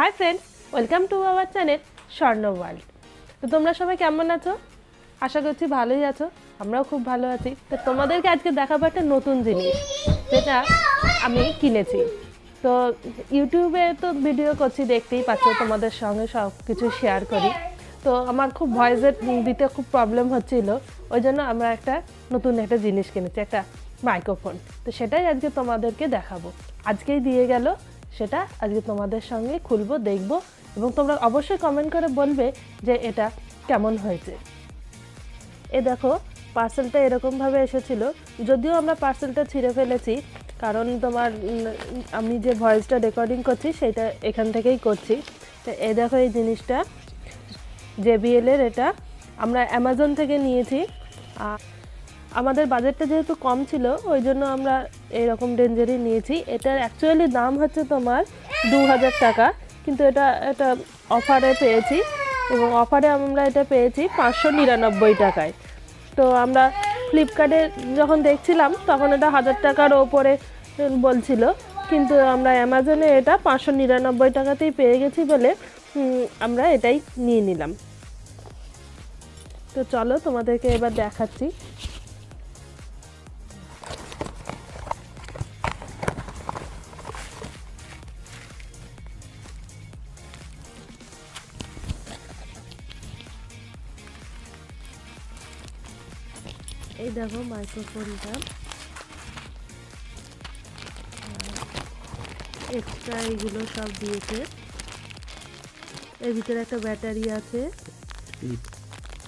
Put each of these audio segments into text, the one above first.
Hi friends, welcome to our channel স্বর্ণ world. তো তোমরা সবাই কেমন আছো? আশা করছি ভালোই আছো, আমরাও খুব ভালো আছি। তো তোমাদেরকে আজকে দেখাবো একটা নতুন জিনিস যেটা আমি কিনেছি। তো ইউটিউবে তো ভিডিও করছি, দেখতেই পাচ্ছ, তোমাদের সঙ্গে সব কিছু শেয়ার করি। তো আমার খুব ভয়েসের দিতে খুব প্রবলেম হচ্ছিল, ওই জন্য আমরা নতুন একটা জিনিস কিনেছি, একটা মাইক্রোফোন। তো সেটাই আজকে তোমাদেরকে দেখাবো। আজকেই দিয়ে গেল, সেটা আজকে তোমাদের সঙ্গে খুলবো, দেখবো, এবং তোমরা অবশ্যই কমেন্ট করে বলবে যে এটা কেমন হয়েছে। এ দেখো, পার্সেলটা এরকমভাবে এসেছিল, যদিও আমরা পার্সেলটা ছিঁড়ে ফেলেছি, কারণ আমি যে ভয়েসটা রেকর্ডিং করছি সেটা এখান থেকেই করছি। তো এই দেখো, এই জিনিসটা JBL এর, এটা আমরা অ্যামাজন থেকে নিয়েছি। আমাদের বাজেটটা যেহেতু কম ছিল, ওই জন্য আমরা এরকম রেঞ্জেরই নিয়েছি। এটার অ্যাকচুয়ালি দাম হচ্ছে তোমার 2000 টাকা, কিন্তু এটা অফারে পেয়েছি, এবং অফারে আমরা এটা পেয়েছি 599 টাকায়। তো আমরা ফ্লিপকার্টে যখন দেখছিলাম তখন এটা 1000 টাকার ওপরে বলছিল, কিন্তু আমরা অ্যামাজনে এটা 599 টাকাতেই পেয়ে গেছি বলে আমরা এটাই নিয়ে নিলাম। তো চলো তোমাদেরকে এবার দেখাচ্ছি। এই দেখো মাইক্রোফোনটা, এক্সট্রা এইগুলো সব দিয়েছে। এর ভিতরে একটা ব্যাটারি আছে,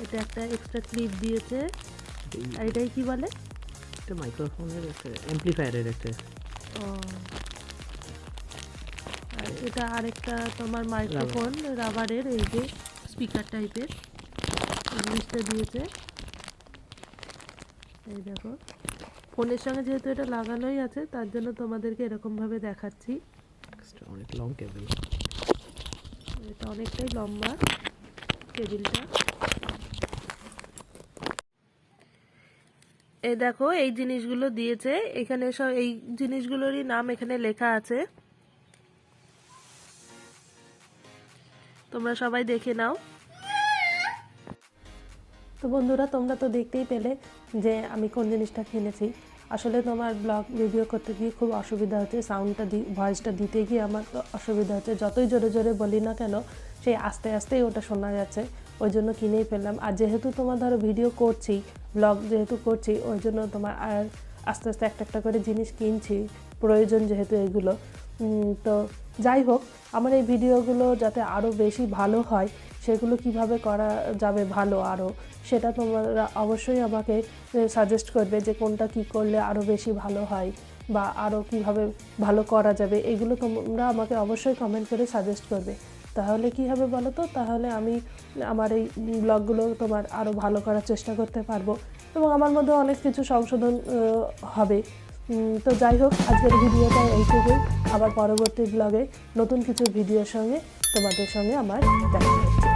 এটা একটা এক্সট্রা ক্লিপ দিয়েছে। আর এটাই কি বলে? এটা মাইক্রোফোনের একটা অ্যাম্পলিফায়ারের একটা। আর এটা আরেকটা তোমার মাইক্রোফোন, রাবারের, এই যে স্পিকার টাইপের জিনিসটা দিয়েছে। এই দেখো, ফোনের সঙ্গে যেহেতু এটা লাগানোই আছে, তার জন্য তোমাদেরকে এরকমভাবে দেখাচ্ছি। অনেক লং কেবল, এটা অনেকটাই লম্বা কেবিলটা। এই দেখো, এই জিনিসগুলো দিয়েছে এখানে, সব এই জিনিসগুলোরই নাম এখানে লেখা আছে, তোমরা সবাই দেখে নাও। তো বন্ধুরা, তোমরা তো দেখতেই পেলে যে আমি কোন জিনিসটা কিনেছি। আসলে তোমার ব্লগ ভিডিও করতে গিয়ে খুব অসুবিধা হচ্ছে, সাউন্ডটা ভয়েসটা দিতে গিয়ে আমার তো অসুবিধা হচ্ছে। যতই জোরে জোরে বলি না কেন, সেই আস্তে আস্তেই ওটা শোনা যাচ্ছে, ওই জন্য কিনেই ফেললাম। আর যেহেতু তোমার ধরো ভিডিও করছি, ব্লগ যেহেতু করছি, ওই জন্য তোমার আর আস্তে আস্তে একটা করে জিনিস কিনছি, প্রয়োজন যেহেতু এগুলো। তো যাই হোক, আমার এই ভিডিওগুলো যাতে আরও বেশি ভালো হয়, সেগুলো কিভাবে করা যাবে ভালো আরও, সেটা তোমরা অবশ্যই আমাকে সাজেস্ট করবে যে কোনটা কি করলে আরও বেশি ভালো হয়, বা আরও কিভাবে ভালো করা যাবে। এগুলো তোমরা আমাকে অবশ্যই কমেন্ট করে সাজেস্ট করবে। তাহলে কি হবে বলো তো? তাহলে আমি আমার এই ব্লগগুলো তোমার আরও ভালো করার চেষ্টা করতে পারবো, এবং আমার মধ্যে অনেক কিছু সংশোধন হবে। তো যাই হোক, আজকের ভিডিওটা এইটুকুই। আবার পরবর্তী ব্লগে নতুন কিছু ভিডিওর সঙ্গে তোমাদের সঙ্গে আমার দেখা হচ্ছে।